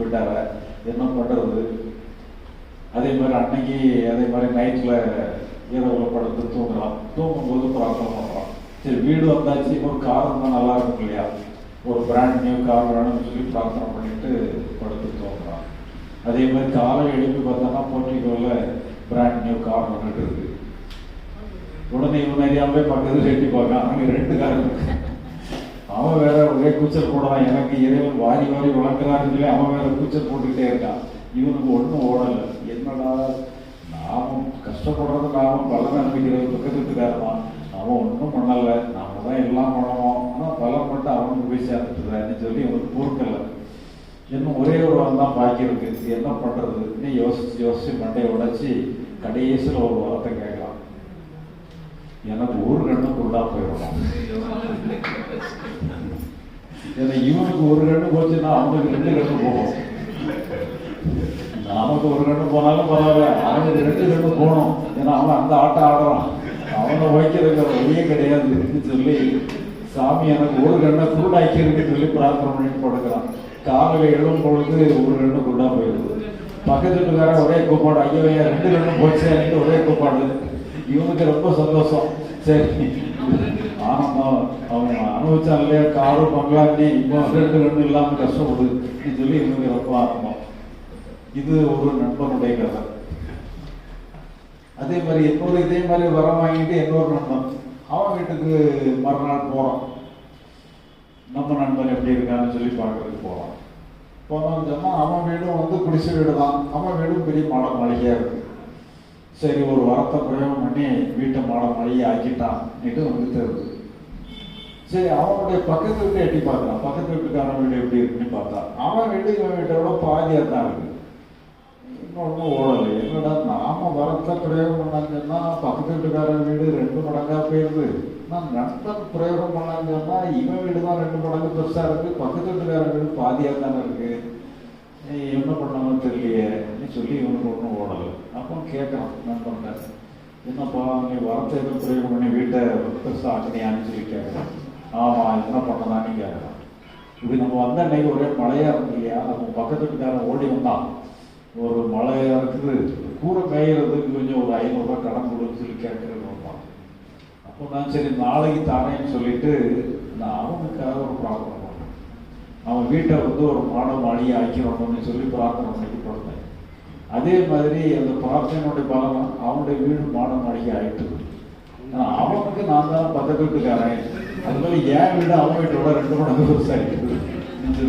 போயிட்டார, என்ன பண்ணுறது? அதே மாதிரி அன்னைக்கு அதே மாதிரி நைட்டில் இரவில் படுத்து தூங்குறான். தூங்கும்போது பிரார்த்தனை பண்ணுறான். சரி, வீடு வந்தாச்சு, ஒரு கார் இருந்தால் நல்லா இருக்கும் இல்லையா, ஒரு பிராண்ட் நியூ கார் வேணும்னு சொல்லி பிரார்த்தனை பண்ணிட்டு படுத்து தூங்குறான். அதே மாதிரி காலை எழுப்பி பார்த்தோன்னா போர்ட்டிகோவில் பிராண்ட் நியூ கார் வந்துட்டு இருக்கு. உடனே இவன் அறியாமலே பக்கத்தில் எட்டி பார்க்கான், அங்கே 2 கார் இருக்கு. அவன் வேற ஒரே கூச்சல் போடுறான், எனக்கு இறைவன் வாரி வாரி வளர்க்குறான்னு சொல்லி அவன் வேற கூச்சல் போட்டுக்கிட்டே இருக்கான். இவனுக்கு ஒன்றும் ஓடலை. என்னடா, நாமும் கஷ்டப்படுறது, நாமும் பலன் அனுப்பிக்கிறது பக்கத்து வீட்டுக்காரமா, அவன் ஒன்றும் பண்ணலை, நாம தான் எல்லாம் பண்ணுவோம், ஆனால் பலன் மட்டும் அவனுக்கு போய் சேர்ந்துட்டுறான்னு சொல்லி அவனுக்கு பொறுக்கலை. இன்னும் ஒரே ஒரு வாரம் தான் பாக்கி இருக்கு, என்ன பண்ணுறதுன்னு யோசிச்சு மண்டையை உடைச்சி கடைசியில் ஒரு வாரத்தை கேட்கலாம், எனக்கு ஒரு கண்ணு குருடா போயிடணும். ஏன்னா இவனுக்கு ஒரு கண்ணு போச்சுன்னா அவனுக்கு 2 கண்ணு போகும். நமக்கு ஒரு கண்ணு போனாலும் பரவாயில்ல, அவனுக்கு 2 கண்ணு போகணும். ஏன்னா அவன் அந்த ஆட்டம் ஆடுறான், அவனை வைக்கிறதுக்கு வழியே கிடையாதுன்னு சொல்லி சாமி எனக்கு ஒரு கண்ணை குருடாக்கிருக்குன்னு சொல்லி பிரார்த்தனை பண்ணிட்டு படுக்கிறான். காலையில் எழும் பொழுது ஒரு கண்ணு குருடா போயிடுது. பக்கத்து வீட்டுக்காரன் ஒரே கூப்பாடு, ஐயோ 2 கண்ணு போச்சு அன்னைக்கு ஒரே கூப்பாடு. இவனுக்கு ரொம்ப சந்தோஷம். சரி, ஆனந்தம், அவன் அனுபவிச்சான் இல்லையா, காரு பங்களாண்டி, இப்போ 2 கண்ணு இல்லாமல் கஷ்டப்படுதுன்னு சொல்லி இவனுக்கு ரொம்ப ஆரம்பம். இது ஒரு நண்பனுடைய கதை. அதே மாதிரி இன்னொரு இதே மாதிரி வரம் வாங்கிட்டு இன்னொரு நண்பன் அவன் வீட்டுக்கு மறுநாள் போகிறான். நம்ம நண்பன் எப்படி இருக்கான்னு சொல்லி பார்க்கறதுக்கு போகிறான். போனோம்னு சொன்னால் அவன் வீடும் வந்து குடிசை வீடு தான். அவன் வீடும் பெரிய மாளிகையாக இருக்கு. சரி, ஒரு வரத்தை பிரயோகம் பண்ணி வீட்டை மாளிகை ஆக்கிட்டான்ட்டு வந்து தெரியுது. சரி, அவனுடைய பக்கத்து வீட்டை எட்டி பார்க்குறான். பக்கத்து வீட்டுக்காரன் வீடு எப்படி இருக்குன்னு பார்த்தா அவன் வீடு இவன் வீட்டோட பாதியாக தான் இருக்கு. இன்னொன்றும் ஓடலை. என்னடா, நாம வரத்தை பிரயோகம் பண்ணாங்கன்னா பக்கத்து வீட்டுக்காரன் வீடு 2 மடங்காக போயிடுது. நான் நண்பன் பிரயோகம் பண்ணாங்கன்னா இவன் வீடு தான் 2 மடங்கு பெருசாக இருக்குது, பக்கத்து வீட்டுக்காரன் வீடு பாதியாக தானே இருக்குது, என்ன பண்ணாலும் தெரியலையேன்னு சொல்லி இவனுக்கு ஒன்றும் ஓடலை. அப்போ கேட்குறான் நண்பன்கிட்ட, என்னப்பா நீ வரத்தை எதுவும் பிரயோகம் பண்ணி வீட்டை பெருசாக ஆக்கினியான்னு சொல்லி கேட்குறான். ஆமாம், என்ன பண்ணதான்னு கேட்குறான். இப்படி நம்ம வந்த அன்னைக்கு ஒரே மழையாக இருக்கு இல்லையா, நம்ம பக்கத்து வீட்டுக்காரன் ஓடி வந்தான், ஒரு மழையாக இருக்குது, கூரை மேய்கிறதுக்கு கொஞ்சம் ஒரு 500 ரூபா கடன் கொடுன்னு சொல்லி கேட்குறது வருவான். அப்போ நான் சரி நாளைக்கு தானேன்னு சொல்லிட்டு நான் அவனுக்காக ஒரு பிரார்த்தனை பண்ணேன். அவன் வீட்டை வந்து ஒரு மாளிகை ஆக்கிடணும்னு சொல்லி பிரார்த்தனை பண்ணிட்டு போனேன். அதே மாதிரி அந்த பிரார்த்தனையுடைய பலன் அவனுடைய வீடு மாளிகை ஆகிட்டு. ஆனால் அவனுக்கு நான் தான் பக்கத்து வீட்டுக்காரன், அது மாதிரி என் வீடு அவன் வீட்டோட 2 மடங்கு பெருசாகிட்டு.